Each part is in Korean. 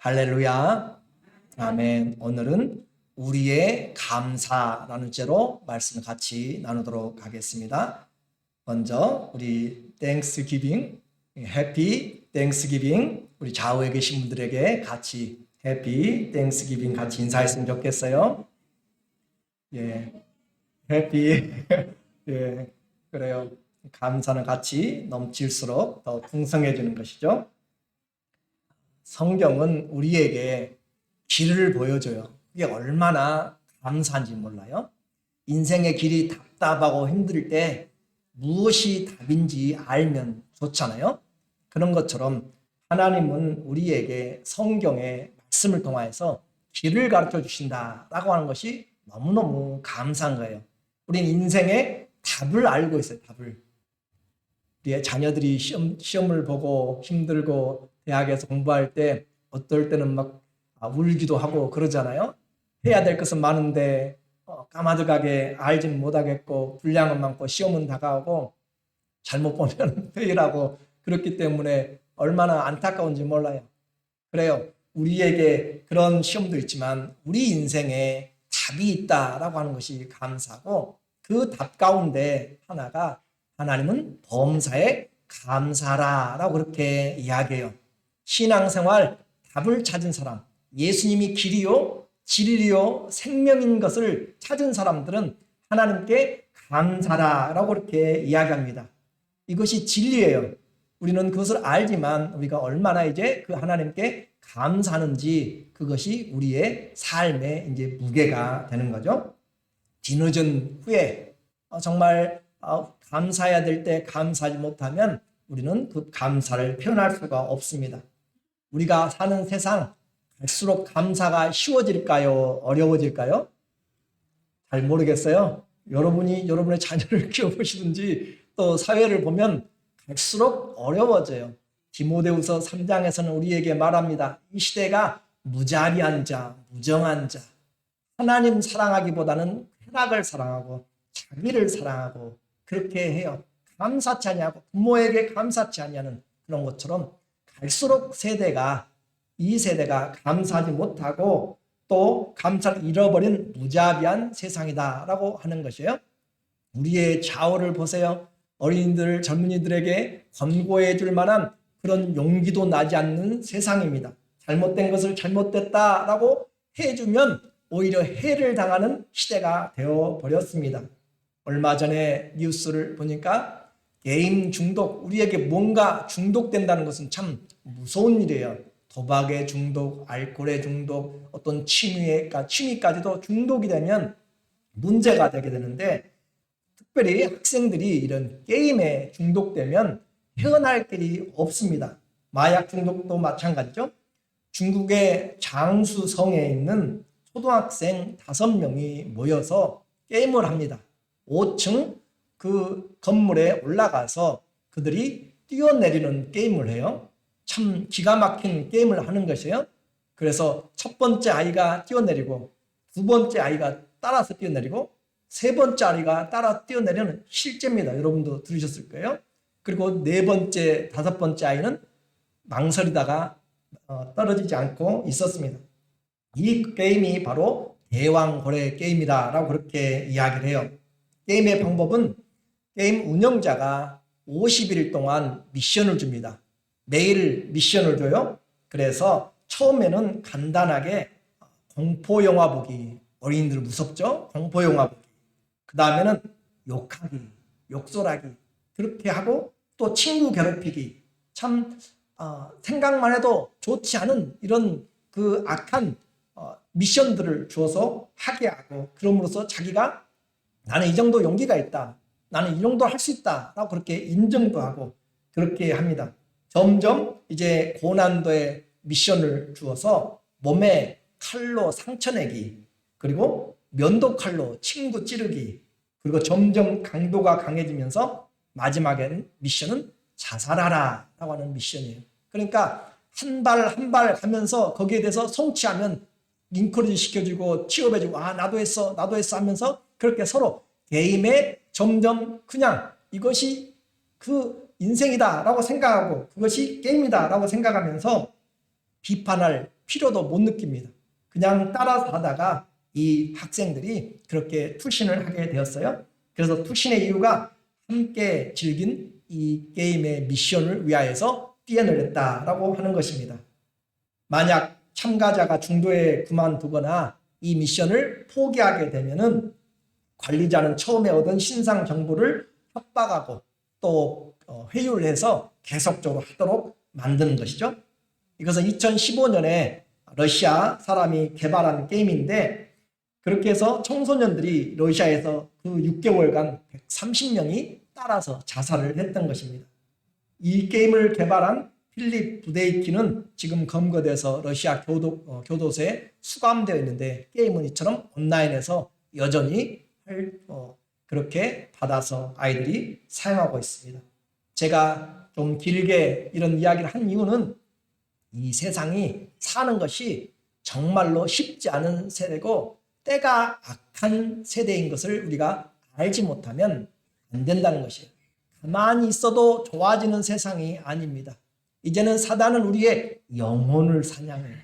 할렐루야. 아멘. 오늘은 우리의 감사라는 주제로 말씀을 같이 나누도록 하겠습니다. 먼저 우리 땡스기빙, 해피 땡스기빙, 우리 좌우에 계신 분들에게 같이 해피 땡스기빙 같이 인사했으면 좋겠어요. 예, 해피. 예, 그래요. 감사는 같이 넘칠수록 더 풍성해지는 것이죠. 성경은 우리에게 길을 보여줘요. 그게 얼마나 감사한지 몰라요. 인생의 길이 답답하고 힘들 때 무엇이 답인지 알면 좋잖아요. 그런 것처럼 하나님은 우리에게 성경의 말씀을 통하여서 길을 가르쳐 주신다라고 하는 것이 너무너무 감사한 거예요. 우리는 인생의 답을 알고 있어요. 답을. 우리의 자녀들이 시험을 보고 힘들고 대학에서 공부할 때 어떨 때는 막 울기도 하고 그러잖아요. 해야 될 것은 많은데 까마득하게 알지는 못하겠고 분량은 많고 시험은 다가오고 잘못 보면 페일하고 그렇기 때문에 얼마나 안타까운지 몰라요. 그래요. 우리에게 그런 시험도 있지만 우리 인생에 답이 있다라고 하는 것이 감사고, 그 답 가운데 하나가 하나님은 범사에 감사라라고 그렇게 이야기해요. 신앙생활 답을 찾은 사람, 예수님이 길이요 진리요 생명인 것을 찾은 사람들은 하나님께 감사라라고 그렇게 이야기합니다. 이것이 진리예요. 우리는 그것을 알지만 우리가 얼마나 이제 그 하나님께 감사하는지, 그것이 우리의 삶의 이제 무게가 되는 거죠. 뒤늦은 후에 정말 감사해야 될 때 감사하지 못하면 우리는 그 감사를 표현할 수가 없습니다. 우리가 사는 세상 갈수록 감사가 쉬워질까요? 어려워질까요? 잘 모르겠어요. 여러분이 여러분의 자녀를 키워보시든지 또 사회를 보면 갈수록 어려워져요. 디모데후서 3장에서는 우리에게 말합니다. 이 시대가 무자비한 자, 무정한 자, 하나님 사랑하기보다는 쾌락을 사랑하고 자기를 사랑하고 그렇게 해요. 감사치 아니하고 부모에게 감사치 아니하는 그런 것처럼 갈수록 이 세대가 감사하지 못하고 또 감사를 잃어버린 무자비한 세상이다라고 하는 것이에요. 우리의 좌우를 보세요. 어린이들, 젊은이들에게 권고해 줄 만한 그런 용기도 나지 않는 세상입니다. 잘못된 것을 잘못됐다라고 해주면 오히려 해를 당하는 시대가 되어버렸습니다. 얼마 전에 뉴스를 보니까 게임 중독, 우리에게 뭔가 중독된다는 것은 참 무서운 일이에요. 도박의 중독, 알코올의 중독, 어떤 취미까지도 중독이 되면 문제가 되게 되는데, 특별히 학생들이 이런 게임에 중독되면 헤어날 길이 없습니다. 마약 중독도 마찬가지죠. 중국의 장수성에 있는 초등학생 5명이 모여서 게임을 합니다. 5층 그 건물에 올라가서 그들이 뛰어내리는 게임을 해요. 참 기가 막힌 게임을 하는 것이에요. 그래서 첫 번째 아이가 뛰어내리고, 두 번째 아이가 따라서 뛰어내리고, 세 번째 아이가 따라 뛰어내리는 실제입니다. 여러분도 들으셨을 거예요. 그리고 네 번째, 다섯 번째 아이는 망설이다가 떨어지지 않고 있었습니다. 이 게임이 바로 대왕고래 게임이다라고 그렇게 이야기를 해요. 게임의 방법은 게임 운영자가 50일 동안 미션을 줍니다. 매일 미션을 줘요. 그래서 처음에는 간단하게 공포영화 보기, 어린이들 무섭죠? 공포영화 보기. 그 다음에는 욕하기, 욕설하기, 그렇게 하고 또 친구 괴롭히기. 참 생각만 해도 좋지 않은 이런 그 악한 미션들을 주어서 하게 하고, 그럼으로써 자기가 나는 이 정도 용기가 있다, 나는 이 정도 할 수 있다 라고 그렇게 인정도 하고 그렇게 합니다. 점점 이제 고난도의 미션을 주어서 몸에 칼로 상처내기, 그리고 면도칼로 친구 찌르기, 그리고 점점 강도가 강해지면서 마지막에는 미션은 자살하라 라고 하는 미션이에요. 그러니까 한 발 한 발 가면서 거기에 대해서 성취하면 인커리지 시켜주고 취업해주고, 나도 했어 하면서 그렇게 서로 게임에 점점 그냥 이것이 그 인생이다 라고 생각하고 그것이 게임이다 라고 생각하면서 필요도 못 느낍니다. 그냥 따라서 하다가 이 학생들이 그렇게 투신을 하게 되었어요. 그래서 투신의 이유가 함께 즐긴 이 게임의 미션을 위하여서 뛰어내렸다라고 하는 것입니다. 만약 참가자가 중도에 그만두거나 이 미션을 포기하게 되면은 관리자는 처음에 얻은 신상 정보를 협박하고 또 회유를 해서 계속적으로 하도록 만드는 것이죠. 이것은 2015년에 러시아 사람이 개발한 게임인데 그렇게 해서 청소년들이 러시아에서 그 6개월간 130명이 따라서 자살을 했던 것입니다. 이 게임을 개발한 필립 부데이키는 지금 검거돼서 러시아 교도소에 수감되어 있는데 게임은 이처럼 온라인에서 여전히 그렇게 받아서 아이들이 사용하고 있습니다. 제가 좀 길게 이런 이야기를 한 이유는 이 세상이 사는 것이 정말로 쉽지 않은 세대고 때가 악한 세대인 것을 우리가 알지 못하면 안 된다는 것이에요. 가만히 있어도 좋아지는 세상이 아닙니다. 이제는 사단은 우리의 영혼을 사냥해요.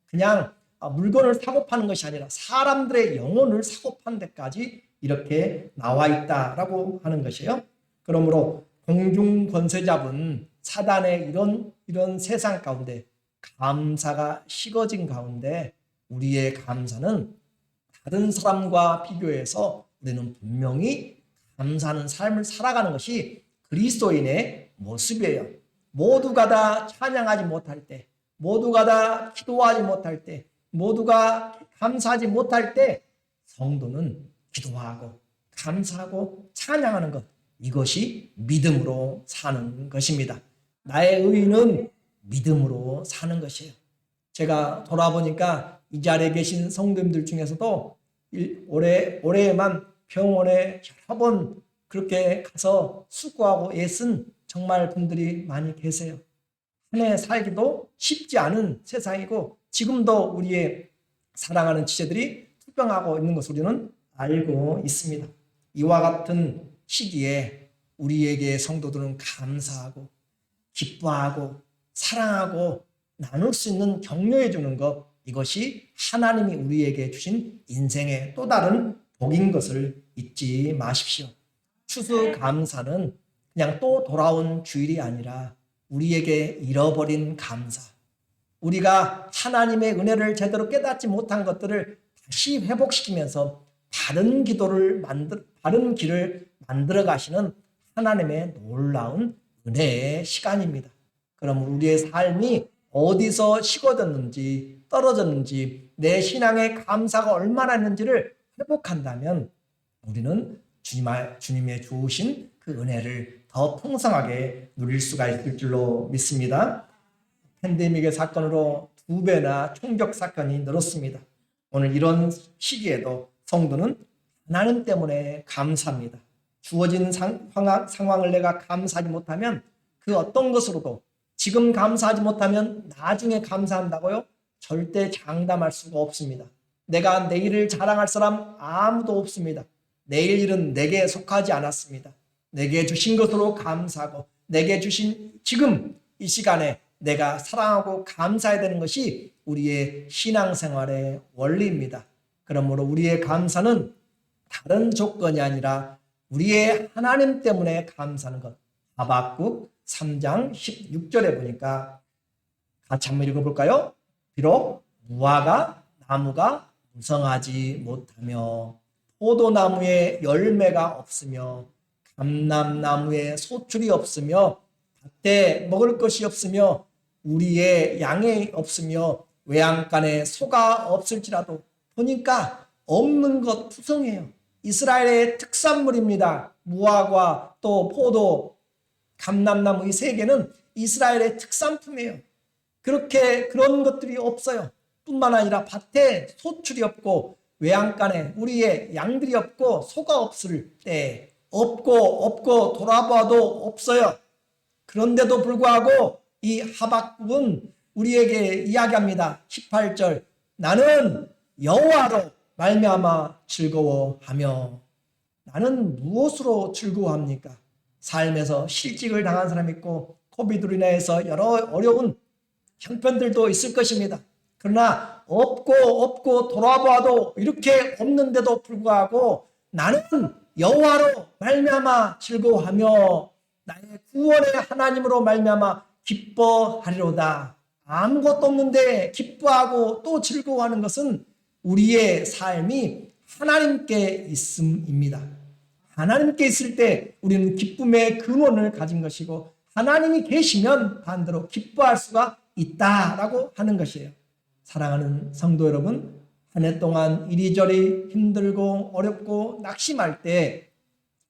그냥 물건을 사고 파는 것이 아니라 사람들의 영혼을 사고 파는 데까지 이렇게 나와 있다라고 하는 것이에요. 그러므로 공중권세 잡은 사단의 이런 세상 가운데 감사가 식어진 가운데 우리의 감사는 다른 사람과 비교해서 우리는 분명히 감사하는 삶을 살아가는 것이 그리스도인의 모습이에요. 모두가 다 찬양하지 못할 때, 모두가 다 기도하지 못할 때, 모두가 감사하지 못할 때 성도는 기도하고 감사하고 찬양하는 것, 이것이 믿음으로 사는 것입니다. 나의 의의는 믿음으로 사는 것이에요. 제가 돌아보니까 이 자리에 계신 성도님들 중에서도 올해에만 병원에 여러 번 그렇게 가서 수고하고 애쓴 정말 분들이 많이 계세요. 한 해 살기도 쉽지 않은 세상이고 지금도 우리의 사랑하는 지체들이 투병하고 있는 것을 우리는 알고 있습니다. 이와 같은 시기에 우리에게 성도들은 감사하고 기뻐하고 사랑하고 나눌 수 있는 격려해 주는 것, 이것이 하나님이 우리에게 주신 인생의 또 다른 복인 것을 잊지 마십시오. 추수감사는 그냥 또 돌아온 주일이 아니라 우리에게 잃어버린 감사, 우리가 하나님의 은혜를 제대로 깨닫지 못한 것들을 다시 회복시키면서 바른 길을 만들어 가시는 하나님의 놀라운 은혜의 시간입니다. 그럼 우리의 삶이 어디서 식어졌는지 떨어졌는지 내 신앙의 감사가 얼마나 있는지를 회복한다면 우리는 주님의 주신 그 은혜를 더 풍성하게 누릴 수가 있을 줄로 믿습니다. 팬데믹의 사건으로 2배나 총격 사건이 늘었습니다. 오늘 이런 시기에도 성도는 하나님 때문에 감사합니다. 주어진 상황을 내가 감사하지 못하면 그 어떤 것으로도 지금 감사하지 못하면 나중에 감사한다고요? 절대 장담할 수가 없습니다. 내가 내일을 자랑할 사람 아무도 없습니다. 내일 일은 내게 속하지 않았습니다. 내게 주신 것으로 감사하고 내게 주신 지금 이 시간에 내가 사랑하고 감사해야 되는 것이 우리의 신앙생활의 원리입니다. 그러므로 우리의 감사는 다른 조건이 아니라 우리의 하나님 때문에 감사하는 것. 하박국 3장 16절에 보니까 같이 한번 읽어볼까요? 비록 무화과 나무가 무성하지 못하며 포도나무에 열매가 없으며 감람나무에 소출이 없으며 밭에 먹을 것이 없으며 우리의 양이 없으며 외양간에 소가 없을지라도 보니까 없는 것 투성해요. 이스라엘의 특산물입니다. 무화과 또 포도, 감람나무 이 세 개는 이스라엘의 특산품이에요. 그런 것들이 없어요. 뿐만 아니라 밭에 소출이 없고 외양간에 우리의 양들이 없고 소가 없을 때 없고 돌아봐도 없어요. 그런데도 불구하고 이 하박국은 우리에게 이야기합니다. 18절 나는 여호와로 말미암아 즐거워하며. 나는 무엇으로 즐거워합니까? 삶에서 실직을 당한 사람이 있고 코비드로 인해서 여러 어려운 형편들도 있을 것입니다. 그러나 없고 돌아봐도 이렇게 없는데도 불구하고 나는 여호와로 말미암아 즐거워하며 나의 구원의 하나님으로 말미암아 기뻐하리로다. 아무것도 없는데 기뻐하고 또 즐거워하는 것은 우리의 삶이 하나님께 있음입니다. 하나님께 있을 때 우리는 기쁨의 근원을 가진 것이고 하나님이 계시면 반대로 기뻐할 수가 있다라고 하는 것이에요. 사랑하는 성도 여러분, 한 해 동안 이리저리 힘들고 어렵고 낙심할 때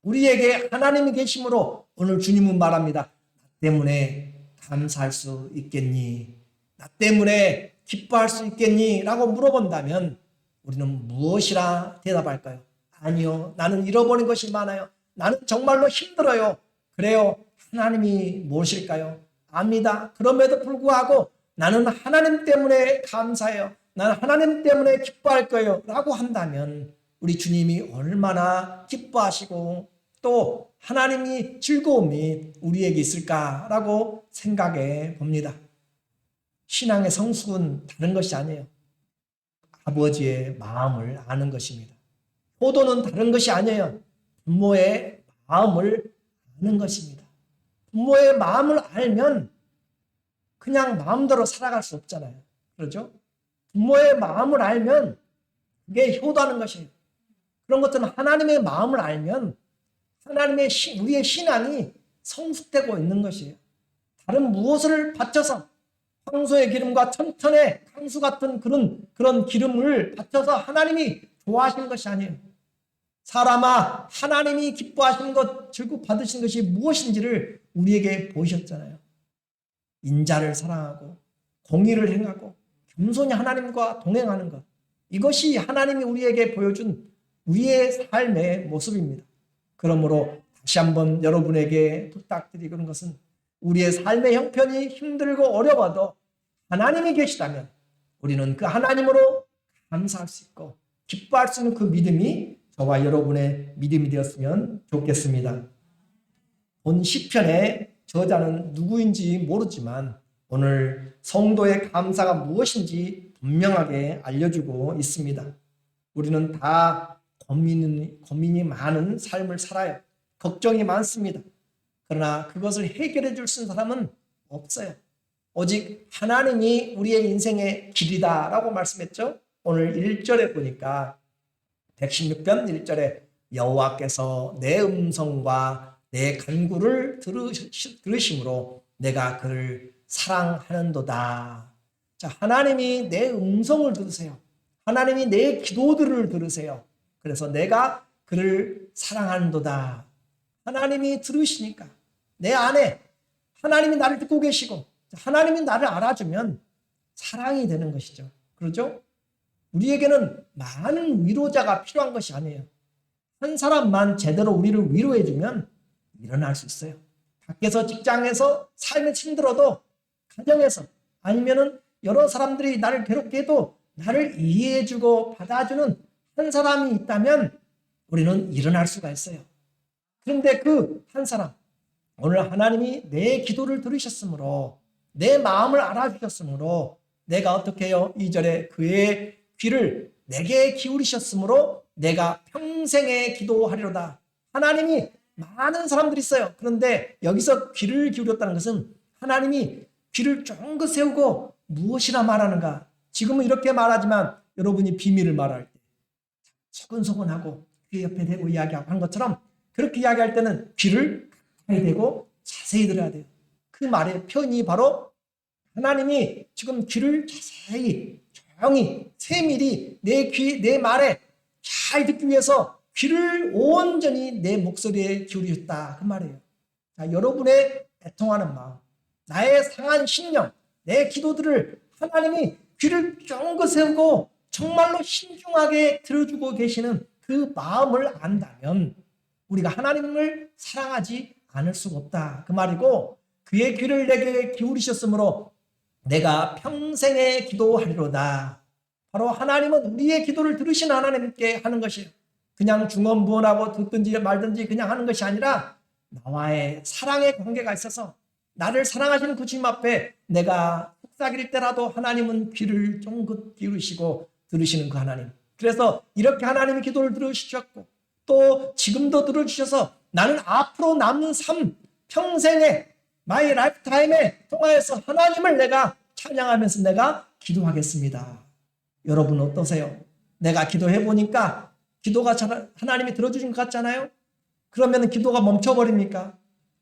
우리에게 하나님이 계심으로 오늘 주님은 말합니다. 나 때문에 감사할 수 있겠니? 나 때문에 기뻐할 수 있겠니? 라고 물어본다면 우리는 무엇이라 대답할까요? 아니요. 나는 잃어버린 것이 많아요. 나는 정말로 힘들어요. 그래요. 하나님이 무엇일까요? 압니다. 그럼에도 불구하고 나는 하나님 때문에 감사해요. 나는 하나님 때문에 기뻐할 거예요. 라고 한다면 우리 주님이 얼마나 기뻐하시고 또 하나님이 즐거움이 우리에게 있을까라고 생각해 봅니다. 신앙의 성숙은 다른 것이 아니에요. 아버지의 마음을 아는 것입니다. 효도는 다른 것이 아니에요. 부모의 마음을 아는 것입니다. 부모의 마음을 알면 그냥 마음대로 살아갈 수 없잖아요. 그렇죠? 부모의 마음을 알면 그게 효도하는 것이에요. 그런 것들은 하나님의 마음을 알면 우리의 신앙이 성숙되고 있는 것이에요. 다른 무엇을 바쳐서 황소의 기름과 천천의 강수 같은 그런 기름을 바쳐서 하나님이 좋아하시는 것이 아니에요. 사람아, 하나님이 기뻐하시는 것, 즐겁 받으시는 것이 무엇인지를 우리에게 보이셨잖아요. 인자를 사랑하고 공의를 행하고 겸손히 하나님과 동행하는 것. 이것이 하나님이 우리에게 보여준 우리의 삶의 모습입니다. 그러므로 다시 한번 여러분에게 부탁드리는 것은 우리의 삶의 형편이 힘들고 어려워도 하나님이 계시다면 우리는 그 하나님으로 감사할 수 있고 기뻐할 수 있는 그 믿음이 저와 여러분의 믿음이 되었으면 좋겠습니다. 본 시편의 저자는 누구인지 모르지만 오늘 성도의 감사가 무엇인지 분명하게 알려주고 있습니다. 우리는 다 고민이 많은 삶을 살아요. 걱정이 많습니다. 그러나 그것을 해결해 줄 수 있는 사람은 없어요. 오직 하나님이 우리의 인생의 길이다라고 말씀했죠. 오늘 1절에 보니까 116편 1절에 여호와께서 내 음성과 내 간구를 들으심으로 내가 그를 사랑하는도다. 자, 하나님이 내 음성을 들으세요. 하나님이 내 기도들을 들으세요. 그래서 내가 그를 사랑하는도다. 하나님이 들으시니까 내 안에 하나님이 나를 듣고 계시고 하나님이 나를 알아주면 사랑이 되는 것이죠. 그렇죠? 우리에게는 많은 위로자가 필요한 것이 아니에요. 한 사람만 제대로 우리를 위로해주면 일어날 수 있어요. 밖에서 직장에서 삶이 힘들어도 가정에서 아니면은 여러 사람들이 나를 괴롭게 해도 나를 이해해주고 받아주는 한 사람이 있다면 우리는 일어날 수가 있어요. 그런데 그 한 사람, 오늘 하나님이 내 기도를 들으셨으므로 내 마음을 알아주셨으므로 내가 어떻게 해요? 2절에 그의 귀를 내게 기울이셨으므로 내가 평생에 기도하리로다. 하나님이 많은 사람들이 있어요. 그런데 여기서 귀를 기울였다는 것은 하나님이 귀를 쫑긋 세우고 무엇이나 말하는가? 지금은 이렇게 말하지만 여러분이 비밀을 말할 때 소근소근하고 귀 옆에 대고 이야기하고 한 것처럼 그렇게 이야기할 때는 귀를 가까이 대고 자세히 들어야 돼요. 그 말의 표현이 바로 하나님이 지금 귀를 자세히 조용히 세밀히 내 말에 잘 듣기 위해서 귀를 온전히 내 목소리에 기울이셨다 그 말이에요. 자, 여러분의 애통하는 마음, 나의 상한 심령, 내 기도들을 하나님이 귀를 쫑긋 세우고 정말로 신중하게 들어주고 계시는 그 마음을 안다면 우리가 하나님을 사랑하지 않을 수가 없다 그 말이고 그의 귀를 내게 기울이셨으므로 내가 평생에 기도하리로다. 바로 하나님은 우리의 기도를 들으신 하나님께 하는 것이에요. 그냥 중언부언하고 듣든지 말든지 그냥 하는 것이 아니라 나와의 사랑의 관계가 있어서 나를 사랑하시는 그 주님 앞에 내가 속삭일 때라도 하나님은 귀를 쫑긋 기울이시고 들으시는 그 하나님. 그래서 이렇게 하나님이 기도를 들어주셨고 또 지금도 들어주셔서 나는 앞으로 남는 삶 평생에 마이 라이프타임에 통하여서 하나님을 내가 찬양하면서 내가 기도하겠습니다. 여러분 어떠세요? 내가 기도해 보니까 기도가 하나님이 들어주신 것 같잖아요. 그러면 기도가 멈춰버립니까?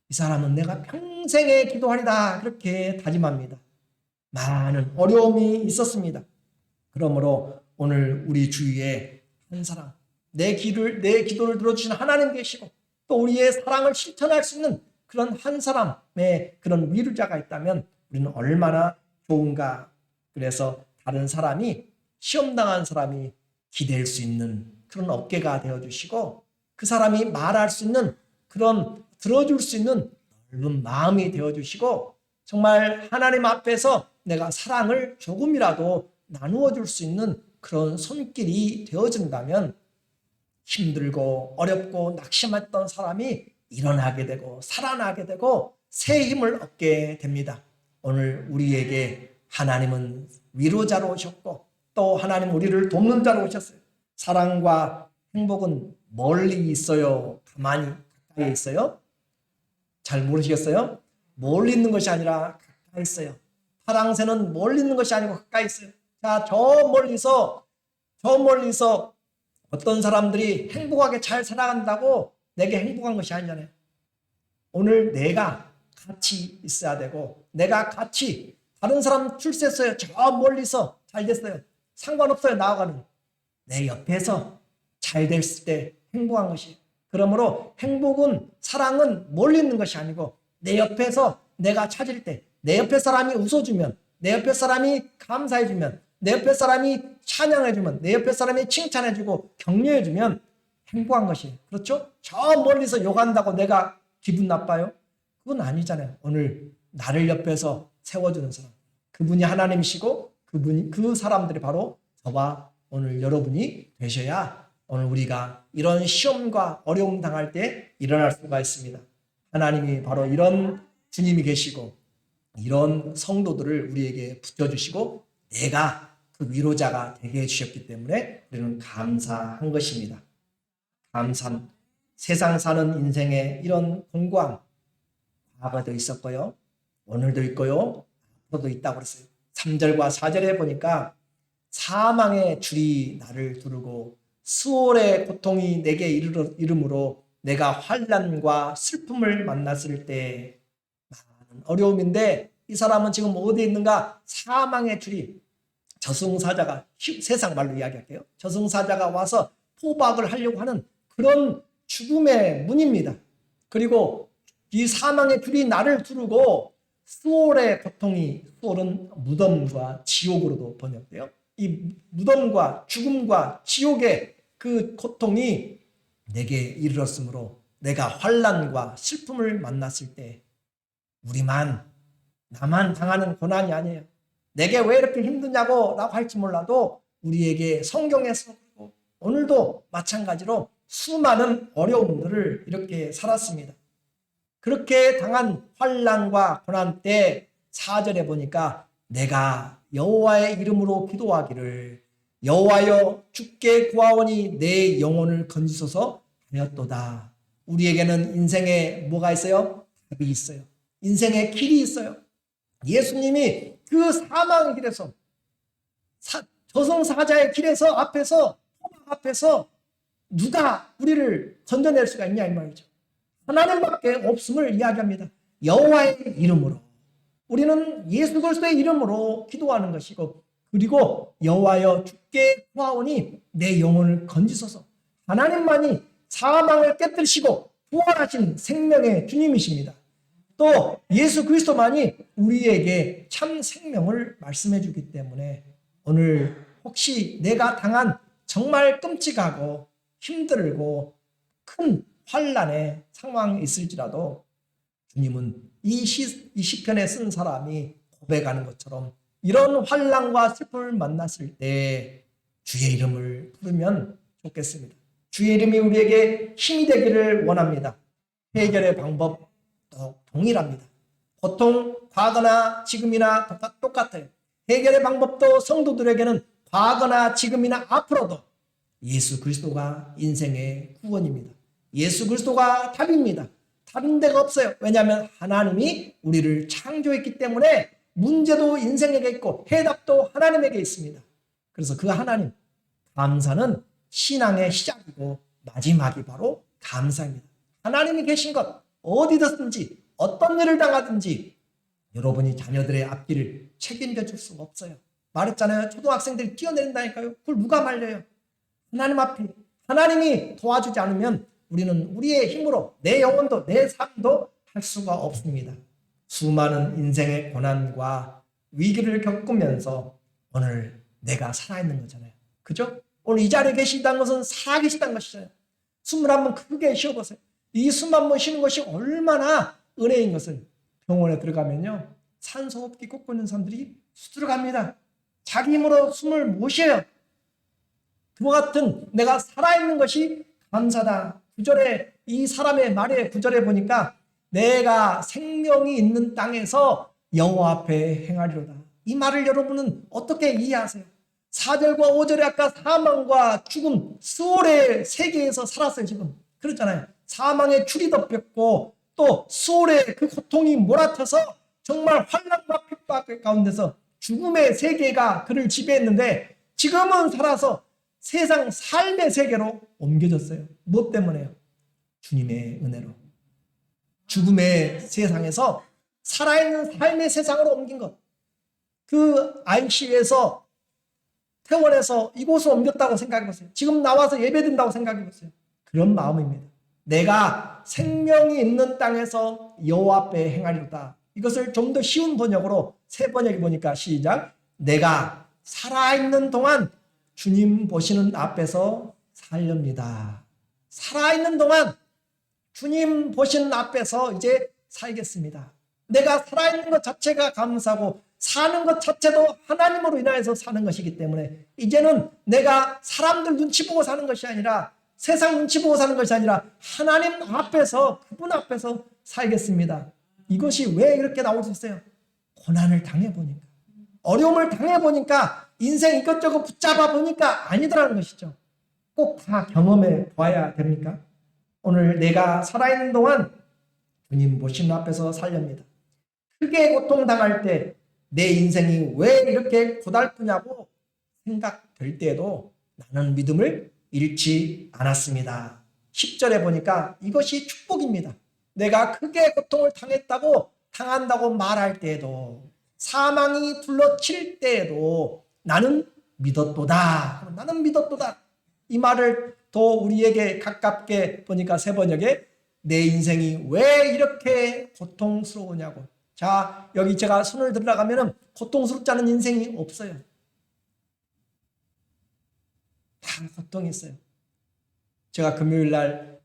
이 사람은 내가 평생에 기도하리다 그렇게 다짐합니다. 많은 어려움이 있었습니다. 그러므로 오늘 우리 주위에 한 사람 내 기도를 들어주시는 하나님 계시고 또 우리의 사랑을 실천할 수 있는 그런 한 사람의 그런 위로자가 있다면 우리는 얼마나 좋은가. 그래서 다른 사람이 시험당한 사람이 기댈 수 있는 그런 어깨가 되어주시고 그 사람이 말할 수 있는 그런 들어줄 수 있는 넓은 마음이 되어주시고 정말 하나님 앞에서 내가 사랑을 조금이라도 나누어 줄 수 있는 그런 손길이 되어준다면 힘들고 어렵고 낙심했던 사람이 일어나게 되고 살아나게 되고 새 힘을 얻게 됩니다. 오늘 우리에게 하나님은 위로자로 오셨고 또 하나님 우리를 돕는 자로 오셨어요. 사랑과 행복은 멀리 있어요? 가만히 가까이 있어요? 잘 모르시겠어요? 멀리 있는 것이 아니라 가까이 있어요. 파랑새는 멀리 있는 것이 아니고 가까이 있어요. 자, 저 멀리서 어떤 사람들이 행복하게 잘 살아간다고 내게 행복한 것이 아니잖아요. 오늘 내가 같이 있어야 되고 내가 같이 다른 사람 출세했어요. 저 멀리서 잘 됐어요. 상관없어요. 나아가는 내 옆에서 잘 됐을 때 행복한 것이. 그러므로 행복은 사랑은 멀리 있는 것이 아니고 내 옆에서 내가 찾을 때 내 옆에 사람이 웃어주면 내 옆에 사람이 감사해주면 내 옆에 사람이 찬양해주면 내 옆에 사람이 칭찬해주고 격려해주면 행복한 것이. 그렇죠? 저 멀리서 욕한다고 내가 기분 나빠요? 그건 아니잖아요. 오늘 나를 옆에서 세워주는 사람 그분이 하나님이시고 그 사람들이 바로 저와 오늘 여러분이 되셔야 오늘 우리가 이런 시험과 어려움 당할 때 일어날 수가 있습니다. 하나님이 바로 이런 주님이 계시고 이런 성도들을 우리에게 붙여주시고 내가 그 위로자가 되게 해주셨기 때문에 우리는 감사한 것입니다. 감사한 세상 사는 인생에 이런 공고함 과거도 있었고요. 오늘도 있고요. 앞으로도 있다고 그랬어요. 3절과 4절에 보니까 사망의 줄이 나를 두르고 수월의 고통이 내게 이름으로 내가 환난과 슬픔을 만났을 때 많은 어려움인데 이 사람은 지금 어디에 있는가? 사망의 줄이 저승사자가 세상 말로 이야기할게요. 저승사자가 와서 포박을 하려고 하는 그런 죽음의 문입니다. 그리고 이 사망의 줄이 나를 두르고 수월의 고통이 수월은 무덤과 지옥으로도 번역돼요. 이 무덤과 죽음과 지옥의 그 고통이 내게 이르렀으므로 내가 환난과 슬픔을 만났을 때 나만 당하는 고난이 아니에요. 내게 왜 이렇게 힘드냐고 라고 할지 몰라도 우리에게 성경에서 오늘도 마찬가지로 수많은 어려움들을 이렇게 살았습니다. 그렇게 당한 환난과 고난 때 4절에 보니까 내가 여호와의 이름으로 기도하기를 여호와여 주께 구하오니 내 영혼을 건지소서 하였도다. 우리에게는 인생에 뭐가 있어요? 답이 있어요. 인생에 길이 있어요. 예수님이 그 사망의 길에서 저승사자의 길에서 앞에서 누가 우리를 건져낼 수가 있냐 이 말이죠. 하나님밖에 없음을 이야기합니다. 여호와의 이름으로 우리는 예수 그리스도의 이름으로 기도하는 것이고 그리고 여호와여 주께 구하오니 내 영혼을 건지소서. 하나님만이 사망을 깨뜨리시고 부활하신 생명의 주님이십니다. 또 예수 그리스도만이 우리에게 참 생명을 말씀해 주기 때문에 오늘 혹시 내가 당한 정말 끔찍하고 힘들고 큰 환난의 상황이 있을지라도 주님은 이 시편에 쓴 사람이 고백하는 것처럼 이런 환난과 슬픔을 만났을 때 주의 이름을 부르면 좋겠습니다. 주의 이름이 우리에게 힘이 되기를 원합니다. 해결의 방법 동일합니다. 고통 과거나 지금이나 똑같아요. 해결의 방법도 성도들에게는 과거나 지금이나 앞으로도 예수 그리스도가 인생의 구원입니다. 예수 그리스도가 답입니다. 다른 데가 없어요. 왜냐하면 하나님이 우리를 창조했기 때문에 문제도 인생에게 있고 해답도 하나님에게 있습니다. 그래서 그 하나님, 감사는 신앙의 시작이고 마지막이 바로 감사입니다. 하나님이 계신 것, 어디든지 어떤 일을 당하든지 여러분이 자녀들의 앞길을 책임져 줄 수가 없어요. 말했잖아요. 초등학생들이 뛰어내린다니까요. 그걸 누가 말려요? 하나님 앞에 하나님이 도와주지 않으면 우리는 우리의 힘으로 내 영혼도 내 삶도 할 수가 없습니다. 수많은 인생의 고난과 위기를 겪으면서 오늘 내가 살아있는 거잖아요. 그죠? 오늘 이 자리에 계시다는 것은 살아계시다는 것이잖아요. 숨을 한번 크게 쉬어보세요. 이 숨 한번 쉬는 것이 얼마나 은혜인 것을. 병원에 들어가면요, 산소호흡기 꽂고 있는 사람들이 수두룩합니다. 자기 힘으로 숨을 못 쉬어요. 그와 같은 내가 살아있는 것이 감사다. 구절에 이 사람의 말에 구절에 보니까 내가 생명이 있는 땅에서 여호와 앞에 행하리로다. 이 말을 여러분은 어떻게 이해하세요? 4절과 5절에 아까 사망과 죽음, 수월의 세계에서 살았어요. 지금 그렇잖아요. 사망의 줄이 덮였고 또 수월의 그 고통이 몰아쳐서 정말 환난과 핍박 가운데서 죽음의 세계가 그를 지배했는데 지금은 살아서 세상 삶의 세계로 옮겨졌어요. 무엇 때문에요? 주님의 은혜로. 죽음의 세상에서 살아있는 삶의 세상으로 옮긴 것. 그 ICU에서 퇴원해서 이곳으로 옮겼다고 생각해보세요. 지금 나와서 예배드린다고 생각해보세요. 그런 마음입니다. 내가 생명이 있는 땅에서 여호와 앞에 행하리로다. 이것을 좀 더 쉬운 번역으로 새 번역이 보니까 시작. 내가 살아있는 동안 주님 보시는 앞에서 살렵니다. 살아있는 동안 주님 보시는 앞에서 이제 살겠습니다. 내가 살아있는 것 자체가 감사고 사는 것 자체도 하나님으로 인하여서 사는 것이기 때문에 이제는 내가 사람들 눈치 보고 사는 것이 아니라 세상 눈치 보고 사는 것이 아니라 하나님 앞에서 그분 앞에서 살겠습니다. 이것이 왜 이렇게 나올 수 있어요? 고난을 당해보니까, 어려움을 당해보니까, 인생 이것저것 붙잡아 보니까 아니더라는 것이죠. 꼭 다 경험해 봐야 됩니까? 오늘 내가 살아있는 동안 주님 보시는 앞에서 살렵니다. 크게 고통당할 때 내 인생이 왜 이렇게 고달프냐고 생각될 때에도 나는 믿음을 잃지 않았습니다. 10절에 보니까 이것이 축복입니다. 내가 크게 고통을 당한다고 말할 때에도 사망이 둘러칠 때에도 나는 믿었도다. 나는 믿었도다. 이 말을 더 우리에게 가깝게 보니까 새 번역에 내 인생이 왜 이렇게 고통스러우냐고. 자, 여기 제가 손을 들어가면은 고통스럽지 않은 인생이 없어요. 다 고통이 있어요. 제가 금요일 날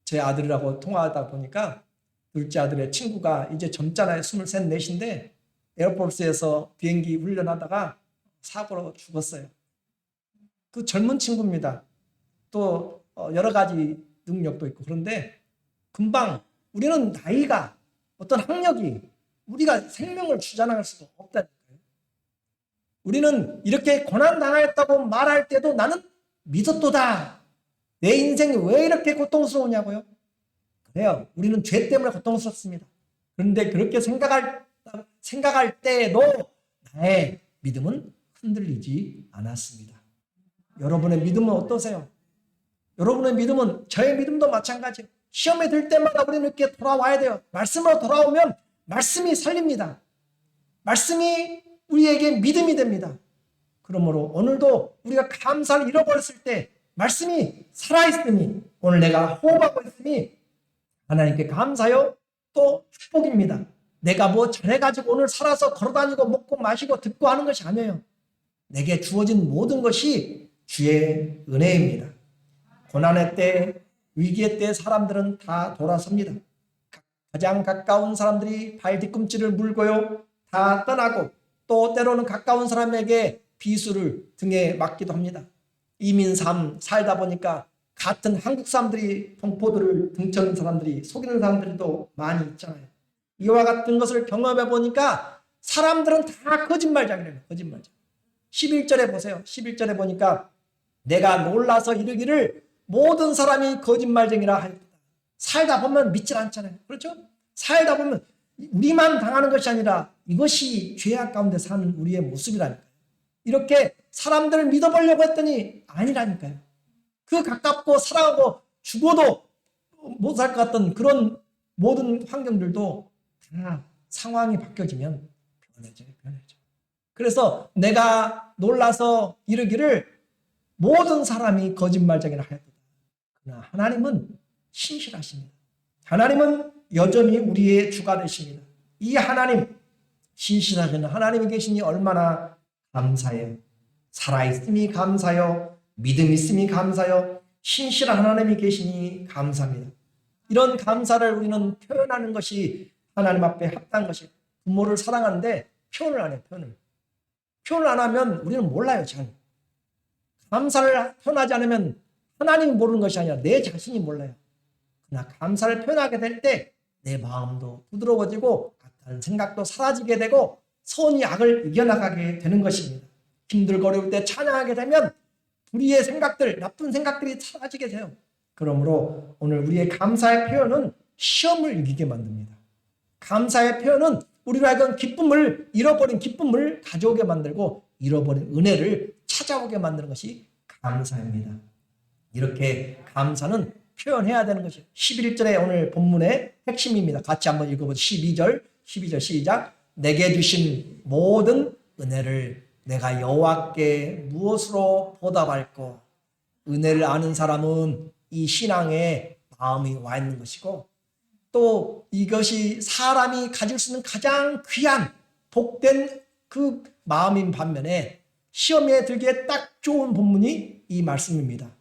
제 아들하고 통화하다 보니까 둘째 아들의 친구가 이제 젊잖아요. 23, 4인데 에어포스에서 비행기 훈련하다가 사고로 죽었어요. 그 젊은 친구입니다. 또 여러 가지 능력도 있고 그런데 금방 우리는 나이가 어떤 학력이 우리가 생명을 주장할 수가 없다니까요. 우리는 이렇게 고난당하였다고 말할 때도 나는 믿었도다. 내 인생이 왜 이렇게 고통스러우냐고요? 그래요. 우리는 죄 때문에 고통스럽습니다. 그런데 그렇게 생각할 때에도 나의 믿음은 흔들리지 않았습니다. 여러분의 믿음은 어떠세요? 여러분의 믿음은 저의 믿음도 마찬가지예요. 시험에 들 때마다 우리는 이렇게 돌아와야 돼요. 말씀으로 돌아오면 말씀이 살립니다. 말씀이 우리에게 믿음이 됩니다. 그러므로 오늘도 우리가 감사를 잃어버렸을 때 말씀이 살아있으니 오늘 내가 호흡하고 있으니 하나님께 감사요 또 축복입니다. 내가 뭐 잘해가지고 오늘 살아서 걸어다니고 먹고 마시고 듣고 하는 것이 아니에요. 내게 주어진 모든 것이 주의 은혜입니다. 고난의 때, 위기의 때 사람들은 다 돌아섭니다. 가장 가까운 사람들이 발 뒤꿈치를 물고요 다 떠나고 또 때로는 가까운 사람에게 비수를 등에 맞기도 합니다. 이민 삶 살다 보니까 같은 한국 사람들이 동포들을 등쳐는 사람들이 속이는 사람들도 많이 있잖아요. 이와 같은 것을 경험해 보니까 사람들은 다 거짓말장이래요. 거짓말장. 11절에 보세요. 11절에 보니까 내가 놀라서 이르기를 모든 사람이 거짓말쟁이라 하였다. 살다 보면 믿질 않잖아요. 그렇죠? 살다 보면 우리만 당하는 것이 아니라 이것이 죄악 가운데 사는 우리의 모습이라니까요. 이렇게 사람들을 믿어보려고 했더니 아니라니까요. 그 가깝고 사랑하고 죽어도 못 살 것 같던 그런 모든 환경들도 다 상황이 바뀌어지면 변해져요. 그래서 내가 놀라서 이르기를 모든 사람이 거짓말쟁이라 하였다. 그러나 하나님은 신실하십니다. 하나님은 여전히 우리의 주가 되십니다. 이 하나님, 신실하신 하나님이 계시니 얼마나 감사해요. 살아있음이 감사요. 믿음 있음이 감사요. 신실한 하나님이 계시니 감사합니다. 이런 감사를 우리는 표현하는 것이 하나님 앞에 합당한 것이에요. 부모를 사랑하는데 표현을 안 해요. 표현을 안 하면 우리는 몰라요. 잘. 감사를 표현하지 않으면 하나님이 모르는 것이 아니라 내 자신이 몰라요. 그러나 감사를 표현하게 될 때 내 마음도 부드러워지고 악한 생각도 사라지게 되고 선이 악을 이겨나가게 되는 것입니다. 힘들고 어려울 때 찬양하게 되면 불의의 생각들, 나쁜 생각들이 사라지게 돼요. 그러므로 오늘 우리의 감사의 표현은 시험을 이기게 만듭니다. 감사의 표현은 우리로 하여금 기쁨을 잃어버린 기쁨을 가져오게 만들고 잃어버린 은혜를 찾아오게 만드는 것이 감사입니다. 이렇게 감사는 표현해야 되는 것이에요. 11절에 오늘 본문의 핵심입니다. 같이 한번 읽어보죠. 12절 시작. 내게 주신 모든 은혜를 내가 여호와께 무엇으로 보답할꼬. 은혜를 아는 사람은 이 신앙에 마음이 와 있는 것이고 또 이것이 사람이 가질 수 있는 가장 귀한 복된 그 마음인 반면에 시험에 들기에 딱 좋은 본문이 이 말씀입니다.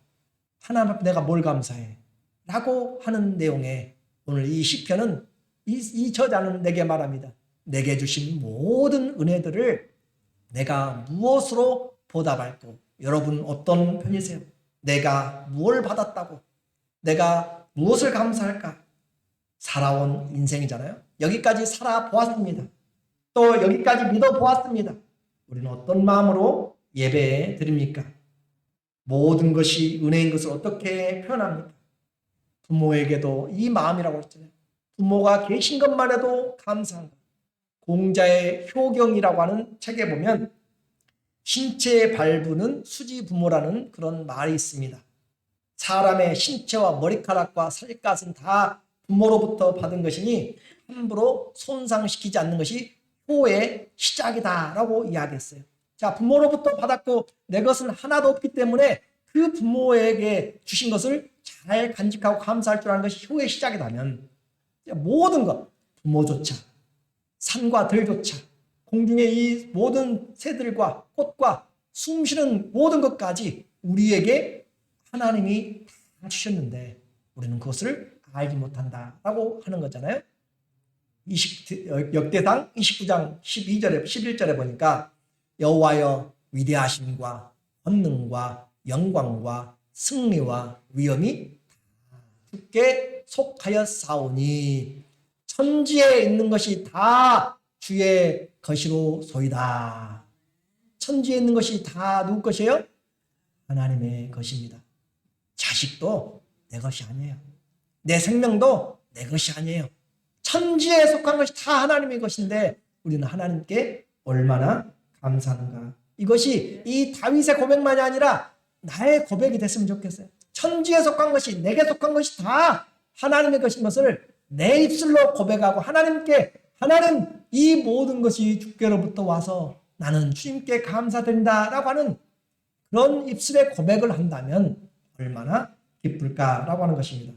하나님 앞에 내가 뭘 감사해? 라고 하는 내용에 오늘 이 시편은 이 저자는 내게 말합니다. 내게 주신 모든 은혜들을 내가 무엇으로 보답할꼬? 여러분 어떤 편이세요? 내가 무엇을 받았다고? 내가 무엇을 감사할까? 살아온 인생이잖아요. 여기까지 살아보았습니다. 또 여기까지 믿어보았습니다. 우리는 어떤 마음으로 예배 드립니까? 모든 것이 은혜인 것을 어떻게 표현합니까? 부모에게도 이 마음이라고 했잖아요. 부모가 계신 것만 해도 감사한 것. 공자의 효경이라고 하는 책에 보면 신체의 발부는 수지 부모라는 그런 말이 있습니다. 사람의 신체와 머리카락과 살갗은 다 부모로부터 받은 것이니 함부로 손상시키지 않는 것이 효의 시작이다라고 이야기했어요. 자, 부모로부터 받았고 내 것은 하나도 없기 때문에 그 부모에게 주신 것을 잘 간직하고 감사할 줄 아는 것이 효의 시작이라면 모든 것, 부모조차 산과 들조차 공중의 이 모든 새들과 꽃과 숨쉬는 모든 것까지 우리에게 하나님이 다 주셨는데 우리는 그것을 알지 못한다라고 하는 거잖아요. 역대상 29장 12절에 11절에 보니까 여호와여 위대하심과 권능과 영광과 승리와 위엄이 주께 속하였사오니 천지에 있는 것이 다 주의 것이로소이다. 천지에 있는 것이 다 누구 것이에요? 하나님의 것입니다. 자식도 내 것이 아니에요. 내 생명도 내 것이 아니에요. 천지에 속한 것이 다 하나님의 것인데 우리는 하나님께 얼마나 감사한가. 이것이 이 다윗의 고백만이 아니라 나의 고백이 됐으면 좋겠어요. 천지에 속한 것이 내게 속한 것이 다 하나님의 것인 것을 내 입술로 고백하고 하나님께 하나님 이 모든 것이 주께로부터 와서 나는 주님께 감사드린다라고 하는 그런 입술의 고백을 한다면 얼마나 기쁠까라고 하는 것입니다.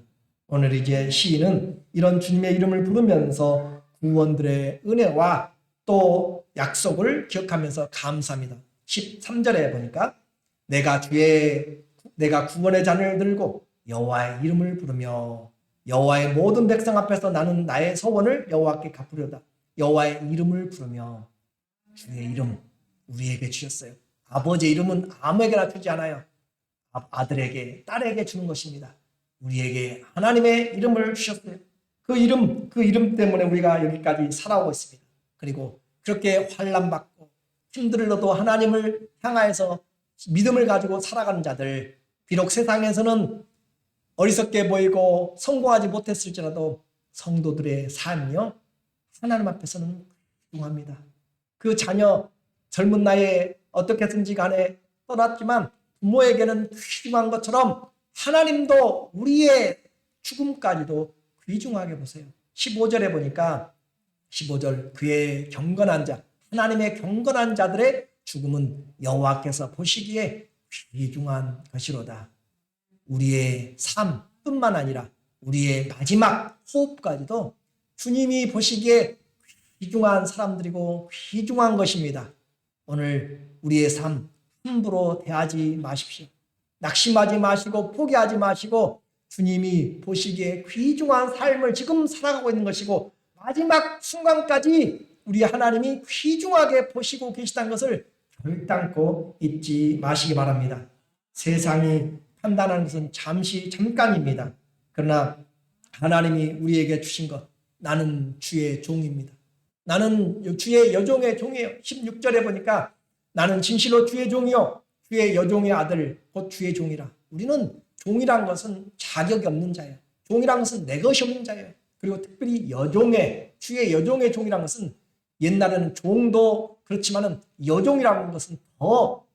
오늘 이제 시인은 이런 주님의 이름을 부르면서 구원들의 은혜와 또 약속을 기억하면서 감사합니다. 13절에 보니까 내가 구원의 잔을 들고 여호와의 이름을 부르며 여호와의 모든 백성 앞에서 나는 나의 소원을 여호와께 갚으려다. 여호와의 이름을 부르며 주의 이름 우리에게 주셨어요. 아버지의 이름은 아무에게나 주지 않아요. 아들에게 딸에게 주는 것입니다. 우리에게 하나님의 이름을 주셨어요. 그 이름 때문에 우리가 여기까지 살아오고 있습니다. 그리고 그렇게 환난받고 힘들어도 하나님을 향하여서 믿음을 가지고 살아가는 자들, 비록 세상에서는 어리석게 보이고 성공하지 못했을지라도 성도들의 삶이요, 하나님 앞에서는 중요합니다. 그 자녀 젊은 나이에 어떻게든지 간에 떠났지만 부모에게는 귀중한 것처럼 하나님도 우리의 죽음까지도 귀중하게 보세요. 15절에 보니까 15절, 그의 경건한 자, 하나님의 경건한 자들의 죽음은 여호와께서 보시기에 귀중한 것이로다. 우리의 삶뿐만 아니라 우리의 마지막 호흡까지도 주님이 보시기에 귀중한 사람들이고 귀중한 것입니다. 오늘 우리의 삶 함부로 대하지 마십시오. 낙심하지 마시고 포기하지 마시고 주님이 보시기에 귀중한 삶을 지금 살아가고 있는 것이고 마지막 순간까지 우리 하나님이 귀중하게 보시고 계시다는 것을 결단코 잊지 마시기 바랍니다. 세상이 판단하는 것은 잠깐입니다. 그러나 하나님이 우리에게 주신 것, 나는 주의 종입니다. 나는 주의 여종의 종이에요. 16절에 보니까 나는 진실로 주의 종이요 주의 여종의 아들 곧 주의 종이라. 우리는 종이란 것은 자격이 없는 자예요. 종이란 것은 내 것이 없는 자예요. 그리고 특별히 주의 여종의 종이란 것은 옛날에는 종도 그렇지만은 여종이라는 것은 더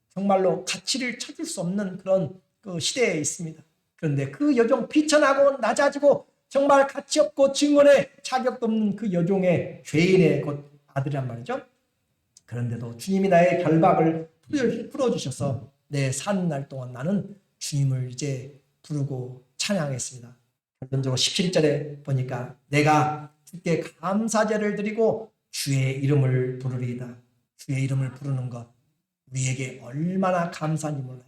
정말로 가치를 찾을 수 없는 그런 그 시대에 있습니다. 그런데 그 여종, 비천하고 낮아지고 정말 가치 없고 증언의 자격도 없는 그 여종의 죄인의 곧 아들이란 말이죠. 그런데도 주님이 나의 결박을 풀어주셔서 내 사는 날 동안 나는 주님을 이제 부르고 찬양했습니다. 결론적으로 17절에 보니까 내가 주께 감사제를 드리고 주의 이름을 부르리이다. 주의 이름을 부르는 것 우리에게 얼마나 감사한지 몰라요.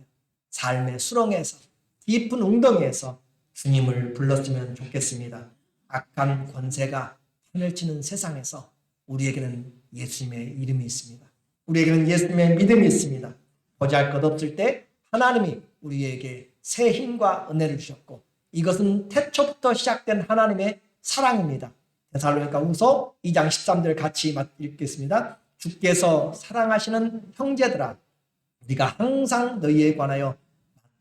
삶의 수렁에서 깊은 웅덩이에서 주님을 불렀으면 좋겠습니다. 악한 권세가 판을 치는 세상에서 우리에게는 예수님의 이름이 있습니다. 우리에게는 예수님의 믿음이 있습니다. 보잘것없을 때 하나님이 우리에게 새 힘과 은혜를 주셨고 이것은 태초부터 시작된 하나님의 사랑입니다. 데살로니가후서 2장 13절 같이 읽겠습니다. 주께서 사랑하시는 형제들아, 우리가 항상 너희에 관하여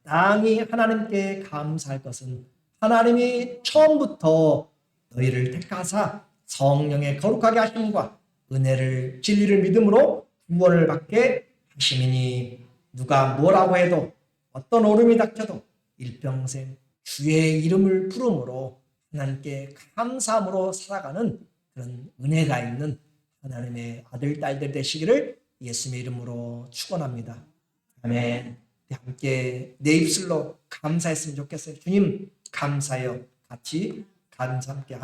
마땅히 하나님께 감사할 것은 하나님이 처음부터 너희를 택하사 성령의 거룩하게 하심과 은혜를 진리를 믿음으로 구원을 받게 하심이니 누가 뭐라고 해도 어떤 오름이 닥쳐도 일평생 주의 이름을 부름으로 하나님께 감사함으로 살아가는 그런 은혜가 있는 하나님의 아들, 딸들 되시기를 예수님의 이름으로 축원합니다. 아멘. 함께 내 입술로 감사했으면 좋겠어요. 주님 감사해요. 같이 함께